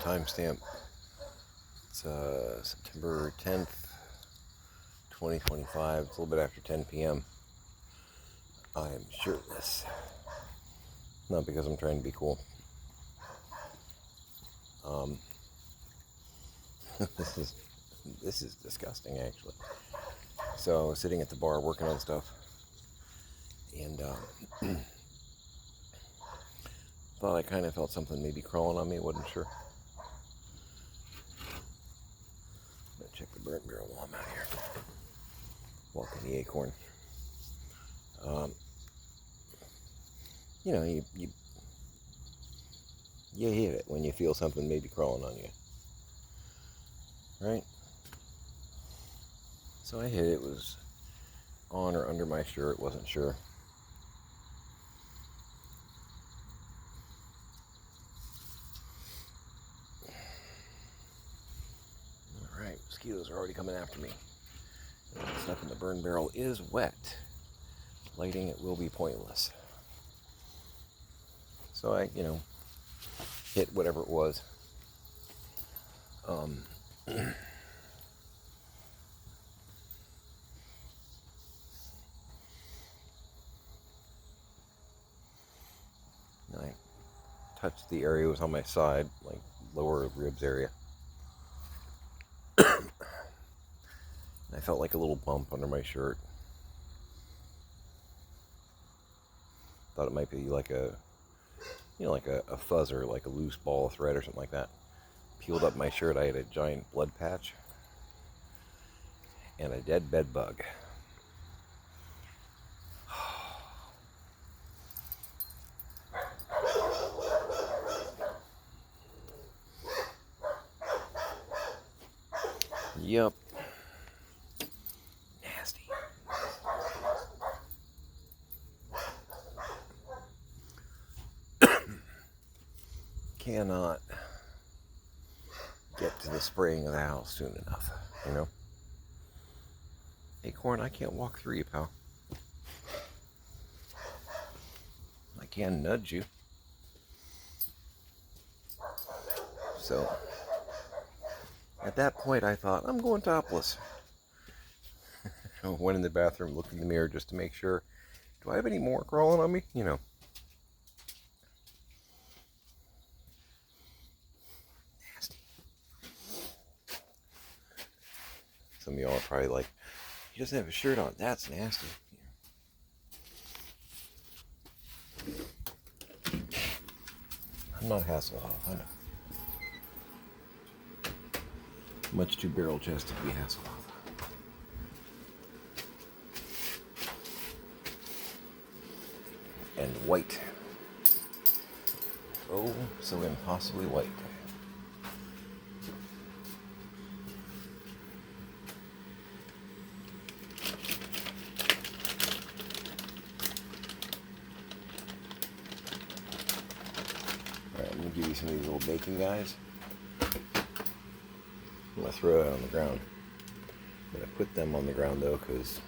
timestamp. It's September 10th, 2025. It's a little bit after 10 p.m. I am shirtless. Not because I'm trying to be cool. This is disgusting, actually. So I was sitting at the bar working on stuff, and thought I kind of felt something maybe crawling on me. Wasn't sure. I'm gonna check the burn barrel while I'm out here. Walking the acorn. You hit it when you feel something maybe crawling on you, right? So I hit it. It was on or under my shirt. Wasn't sure. Alright, mosquitoes are already coming after me. And the stuff in the burn barrel is wet. Lighting it will be pointless. So I, hit whatever it was. I touched the area. It was on my side, like lower ribs area. I felt like a little bump under my shirt. Thought it might be like a fuzzer, like a loose ball of thread or something like that. Peeled up my shirt. I had a giant blood patch and a dead bed bug. Yep. Nasty. Cannot get to the spraying of the house soon enough, Acorn, I can't walk through you, pal. I can nudge you. So, at that point, I thought, I'm going topless. I went in the bathroom, looked in the mirror just to make sure. Do I have any more crawling on me? Nasty. Some of y'all are probably like, he doesn't have a shirt on. That's nasty. I'm not Hasselhoff, I know. Much too barrel-chested to be Hasselhoff. And white. Oh, so impossibly white. Alright, I'm going to give you some of these little bacon guys. I'm going to throw it on the ground. I'm going to put them on the ground though, because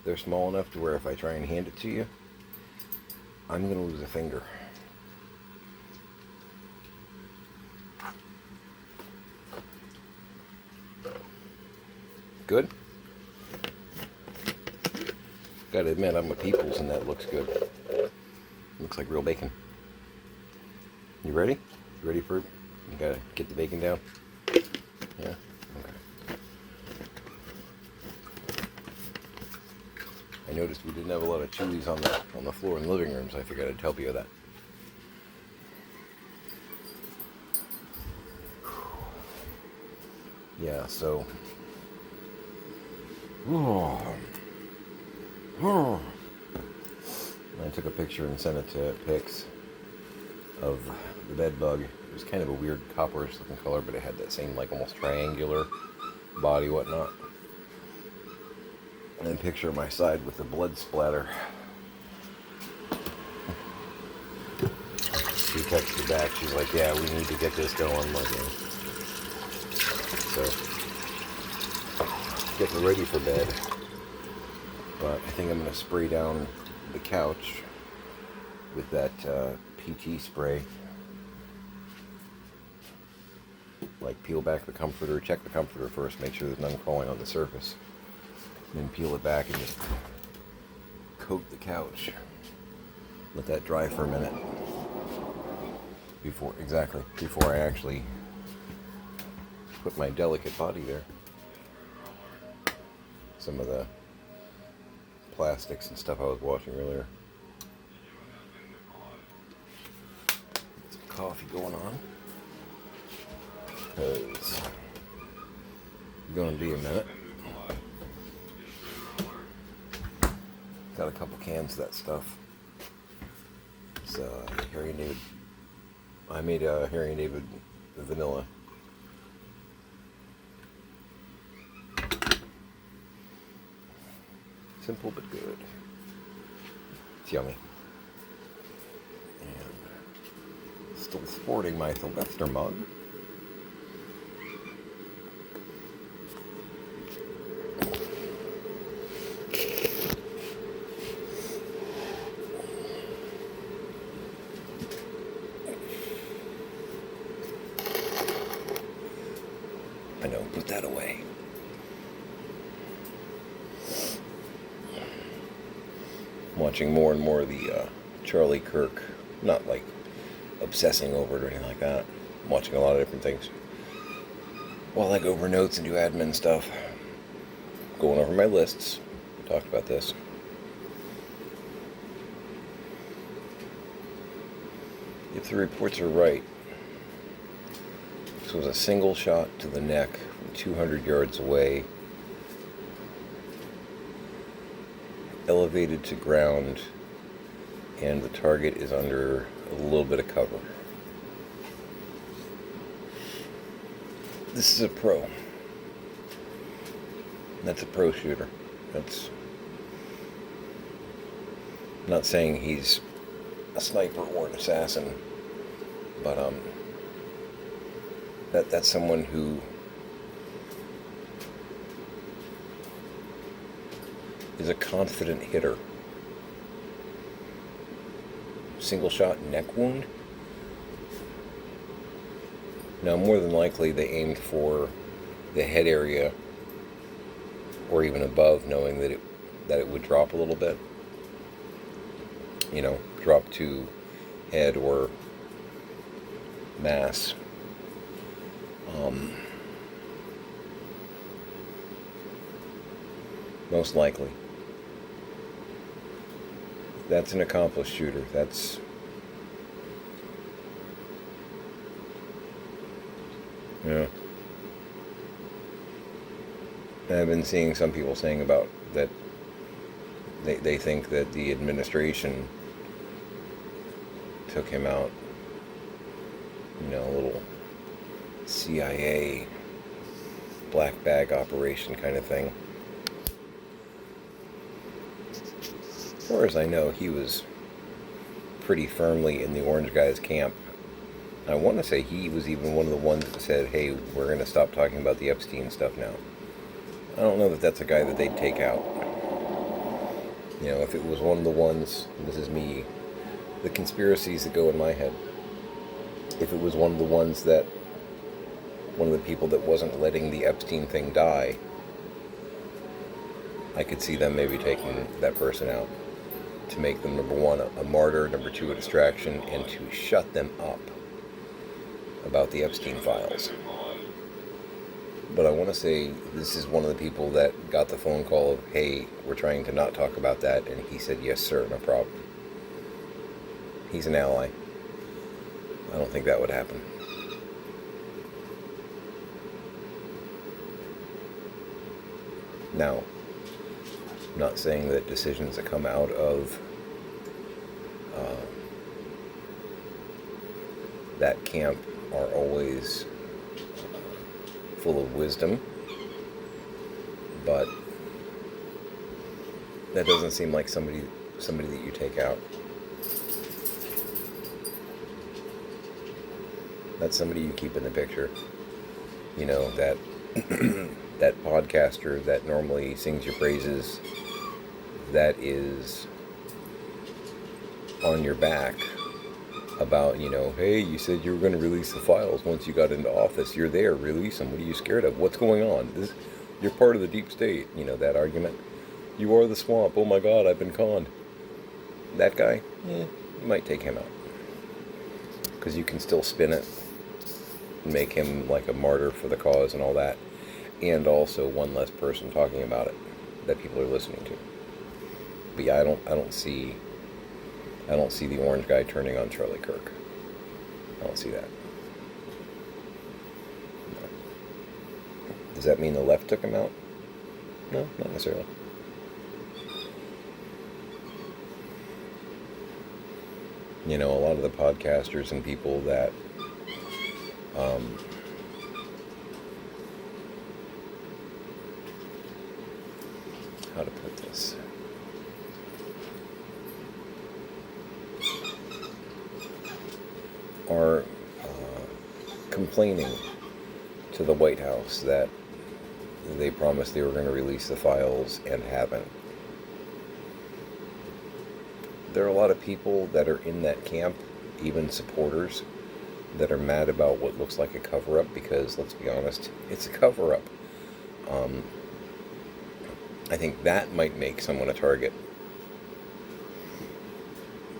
they're small enough to where if I try and hand it to you, I'm going to lose a finger. Good? Gotta admit, I'm a people's and that looks good. Looks like real bacon. You ready? You ready for it? You gotta get the bacon down? Yeah? Okay. I noticed we didn't have a lot of chilies on the floor in the living room, so I figured I'd help you with that. Yeah, so... I took a picture and sent it to Pix of the bed bug. It was kind of a weird copperish looking color, but it had that same like almost triangular body, whatnot. And then picture my side with the blood splatter. She texted back. She's like, "Yeah, we need to get this going." So getting ready for bed. But I think I'm going to spray down the couch with that PT spray. Like peel back the comforter, check the comforter first, make sure there's none crawling on the surface. Then peel it back and just coat the couch. Let that dry for a minute before I actually put my delicate body there. Some of the plastics and stuff I was washing earlier. Some coffee going on. Because it's going to be a minute. Got a couple cans of that stuff. It's Harry and David. I made a Harry and David vanilla. Simple but good. It's yummy. And still sporting my Sylvester mug. I know, put that away. I'm watching more and more of the Charlie Kirk, not like obsessing over it or anything like that. I'm watching a lot of different things. While I go over notes and do admin stuff, going over my lists. We talked about this. If the reports are right, this was a single shot to the neck from 200 yards away, elevated to ground, and the target is under a little bit of cover. This is a pro. That's a pro shooter. That's I'm not saying he's a sniper or an assassin, but that's someone who is a confident hitter. Single shot neck wound. Now, more than likely, they aimed for the head area or even above, knowing that it would drop a little bit. You know, drop to head or mass. Most likely. That's an accomplished shooter. That's yeah. I've been seeing some people saying about that they think that the administration took him out, you know, a little CIA black bag operation kind of thing. As far as I know, he was pretty firmly in the orange guy's camp. I want to say he was even one of the ones that said, hey, we're going to stop talking about the Epstein stuff now. I don't know that that's a guy that they'd take out. You know, if it was one of the ones, and this is me, the conspiracies that go in my head, if it was one of the ones that, one of the people that wasn't letting the Epstein thing die, I could see them maybe taking that person out to make them, number one, a martyr, number two, a distraction, and to shut them up about the Epstein files. But I want to say this is one of the people that got the phone call of, hey, we're trying to not talk about that, and he said, yes, sir, no problem. He's an ally. I don't think that would happen. Now, I'm not saying that decisions that come out of that camp are always full of wisdom, but that doesn't seem like somebody that you take out. That's somebody you keep in the picture. You know, that that podcaster that normally sings your praises, that is on your back about, hey, you said you were going to release the files once you got into office. You're there, release them. What are you scared of? What's going on? You're part of the deep state, that argument. You are the swamp. Oh my God, I've been conned. That guy, you might take him out. Because you can still spin it, make him like a martyr for the cause and all that. And also one less person talking about it that people are listening to. But yeah, I don't see the orange guy turning on Charlie Kirk. I don't see that. No. Does that mean the left took him out? No, not necessarily. A lot of the podcasters and people that how to put this? Are complaining to the White House that they promised they were going to release the files and haven't. There are a lot of people that are in that camp, even supporters, that are mad about what looks like a cover-up because, let's be honest, it's a cover-up. I think that might make someone a target.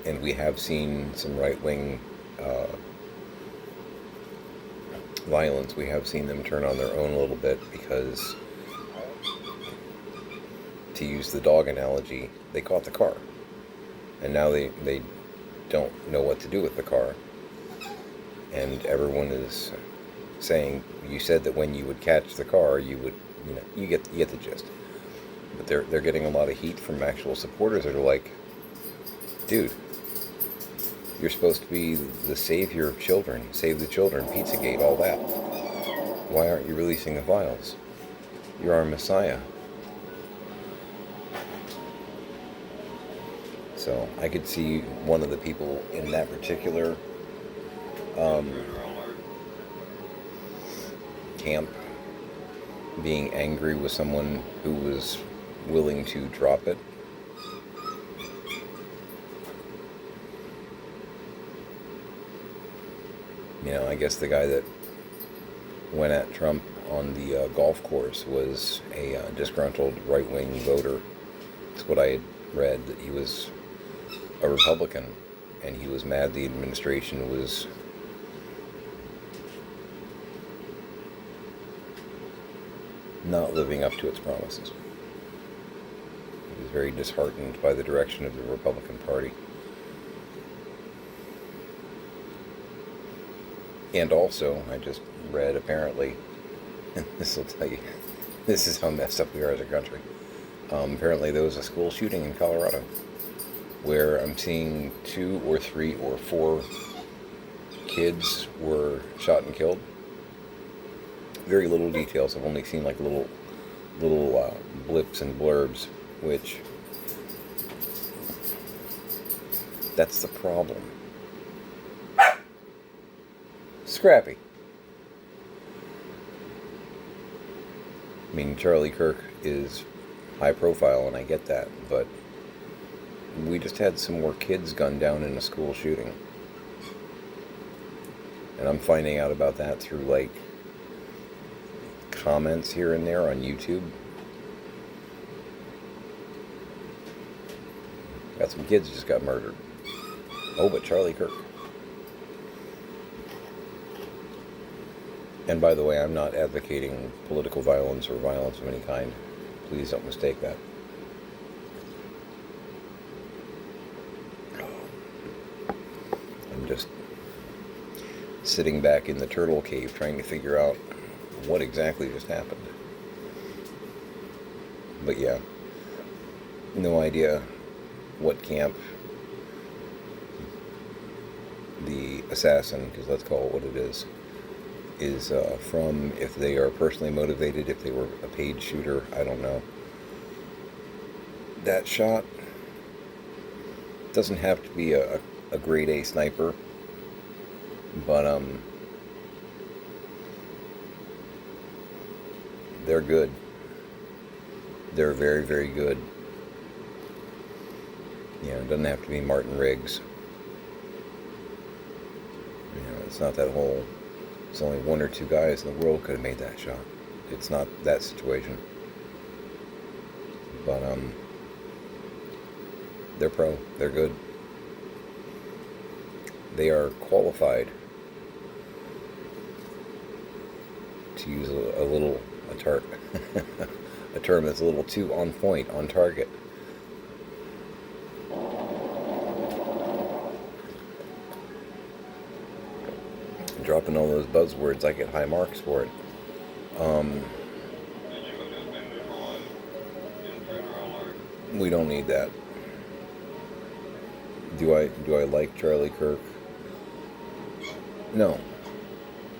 And we have seen some right-wing violence. We have seen them turn on their own a little bit because, to use the dog analogy, they caught the car. And now they don't know what to do with the car. And everyone is saying, you said that when you would catch the car, you would, you get the gist. But they're getting a lot of heat from actual supporters that are like, dude, you're supposed to be the savior of children, save the children, Pizzagate, all that. Why aren't you releasing the files? You're our messiah. So I could see one of the people in that particular camp being angry with someone who was willing to drop it. I guess the guy that went at Trump on the golf course was a disgruntled right-wing voter. That's what I had read, that he was a Republican, and he was mad the administration was not living up to its promises. He was very disheartened by the direction of the Republican Party. And also, I just read, apparently, and this will tell you, this is how messed up we are as a country. Apparently there was a school shooting in Colorado where I'm seeing 2 or 3 or 4 kids were shot and killed. Very little details. I've only seen like little blips and blurbs, which, that's the problem. Scrappy. I mean, Charlie Kirk is high profile, and I get that, but we just had some more kids gunned down in a school shooting. And I'm finding out about that through, like, comments here and there on YouTube. Got some kids just got murdered. Oh, but Charlie Kirk. And by the way, I'm not advocating political violence or violence of any kind. Please don't mistake that. I'm just sitting back in the turtle cave trying to figure out what exactly just happened. But yeah, no idea what camp the assassin, because let's call it what it is from, if they are personally motivated, if they were a paid shooter, I don't know. That shot doesn't have to be a grade A sniper, but they're good. They're very, very good. Yeah, it doesn't have to be Martin Riggs. It's not that whole, it's only one or two guys in the world could have made that shot. It's not that situation. But, they're pro. They're good. They are qualified to use a term that's a little too on point, on target. Dropping all those buzzwords, I get high marks for it. We don't need that. Do I like Charlie Kirk? No.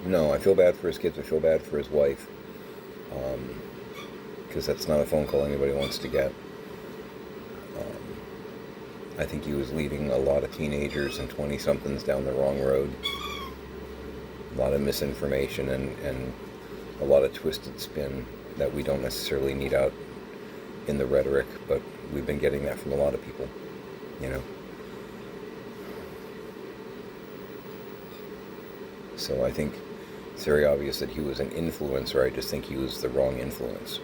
No, I feel bad for his kids. I feel bad for his wife. Because that's not a phone call anybody wants to get. I think he was leading a lot of teenagers and 20-somethings down the wrong road. A lot of misinformation and a lot of twisted spin that we don't necessarily need out in the rhetoric, but we've been getting that from a lot of people, you know. So I think it's very obvious that he was an influencer. I just think he was the wrong influence.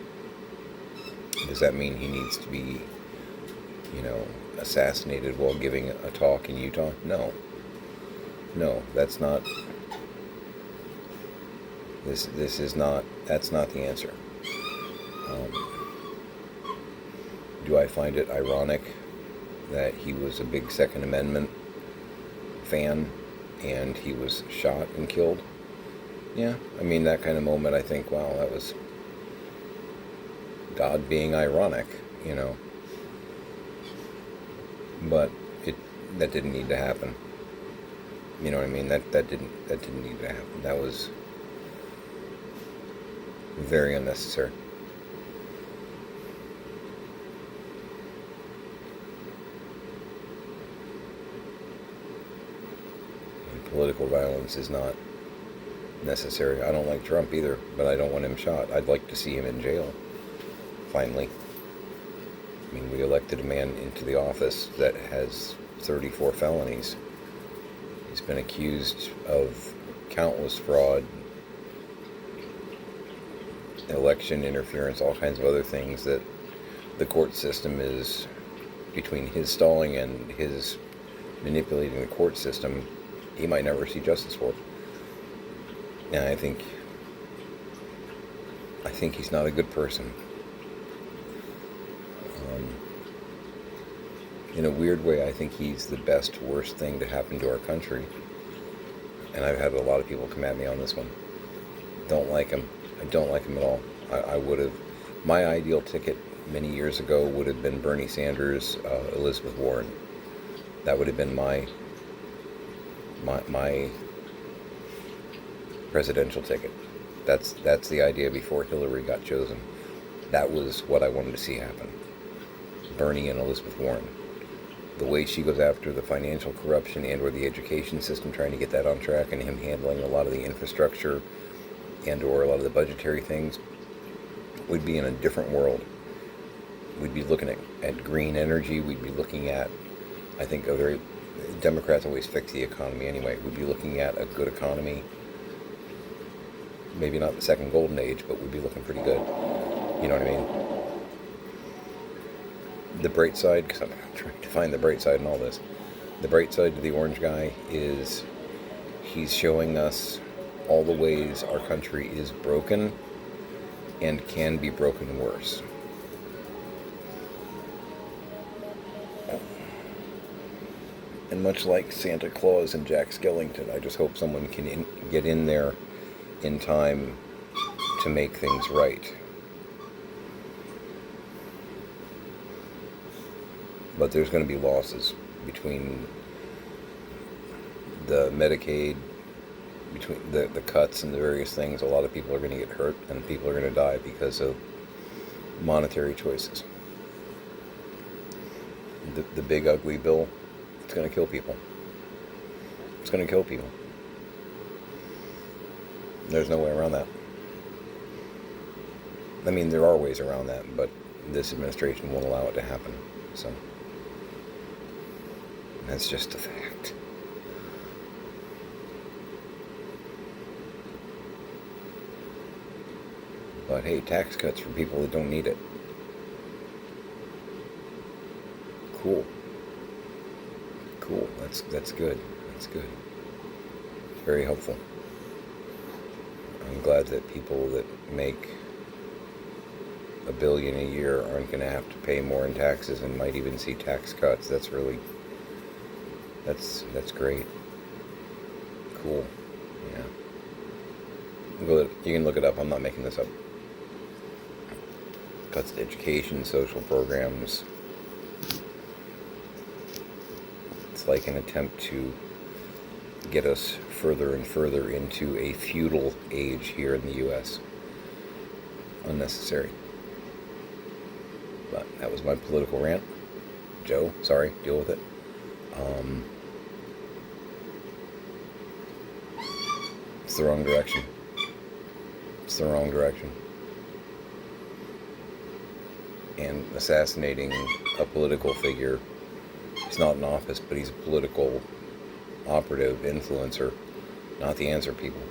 Does that mean he needs to be, you know, assassinated while giving a talk in Utah? No. No, that's not. This is not. That's not the answer. Do I find it ironic that he was a big Second Amendment fan and he was shot and killed? Yeah, I mean, that kind of moment, I think, wow, that was God being ironic, you know. But that didn't need to happen. You know what I mean? That didn't need to happen. That was very unnecessary. And political violence is not necessary. I don't like Trump either, but I don't want him shot. I'd like to see him in jail, finally. I mean, we elected a man into the office that has 34 felonies. He's been accused of countless fraud, election interference, all kinds of other things that the court system is, between his stalling and his manipulating the court system, he might never see justice for. And I think he's not a good person. In a weird way, I think he's the best, worst thing to happen to our country. And I've had a lot of people come at me on this one. Don't like him. I don't like him at all. I would have, my ideal ticket many years ago would have been Bernie Sanders, Elizabeth Warren. That would have been my presidential ticket. That's the idea before Hillary got chosen. That was what I wanted to see happen. Bernie and Elizabeth Warren. The way she goes after the financial corruption and or the education system, trying to get that on track, and him handling a lot of the infrastructure and or a lot of the budgetary things, we'd be in a different world. We'd be looking at green energy. We'd be looking at, I think, Democrats always fix the economy anyway. We'd be looking at a good economy. Maybe not the second golden age, but we'd be looking pretty good. You know what I mean? The bright side, because I'm trying to find the bright side in all this. The bright side to the orange guy is he's showing us all the ways our country is broken and can be broken worse. And much like Santa Claus and Jack Skellington, I just hope someone can get in there in time to make things right. But there's going to be losses between the Medicaid, between the cuts and the various things. A lot of people are going to get hurt and people are going to die because of monetary choices. The big ugly bill, it's going to kill people. It's going to kill people. There's no way around that. I mean, there are ways around that, but this administration won't allow it to happen. So that's just a fact. But hey, tax cuts for people that don't need it. Cool. Cool. That's good. That's good. Very helpful. I'm glad that people that make $1 billion a year aren't going to have to pay more in taxes and might even see tax cuts. That's really, that's great. Cool. Yeah. You can look it up. I'm not making this up. Cuts to education, social programs. It's like an attempt to get us further and further into a feudal age here in the U.S. Unnecessary. But that was my political rant. Joe, sorry, deal with it. It's the wrong direction. It's the wrong direction. And assassinating a political figure, he's not in office, but he's a political operative, influencer, not the answer, people.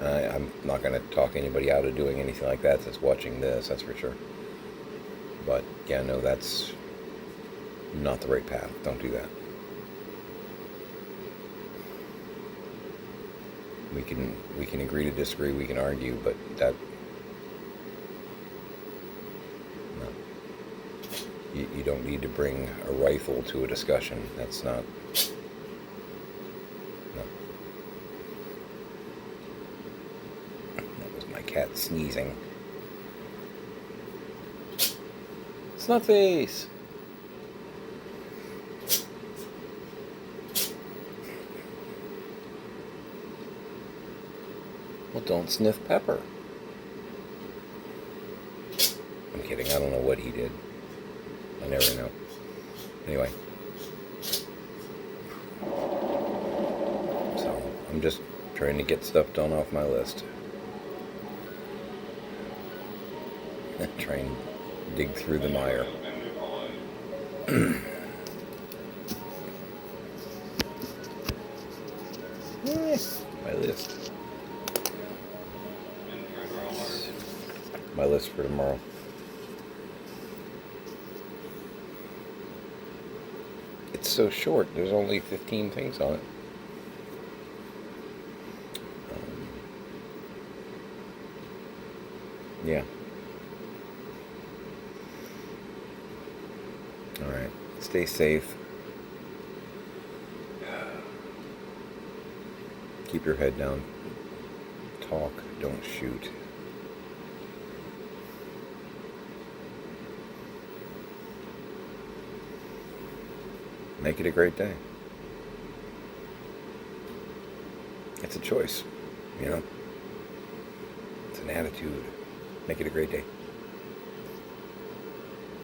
I'm not going to talk anybody out of doing anything like that that's watching this, that's for sure. But yeah, no, that's not the right path. Don't do that. We can agree to disagree, we can argue, but that, no. You don't need to bring a rifle to a discussion. That's not, no. That was my cat sneezing. Snutface! Well, don't sniff pepper. I'm kidding. I don't know what he did. I never know. Anyway. So, I'm just trying to get stuff done off my list. Try and dig through the mire. My list. My list for tomorrow. It's so short. There's only 15 things on it. Yeah. Alright. Stay safe. Keep your head down. Talk. Don't shoot. Make it a great day. It's a choice, you know? It's an attitude. Make it a great day.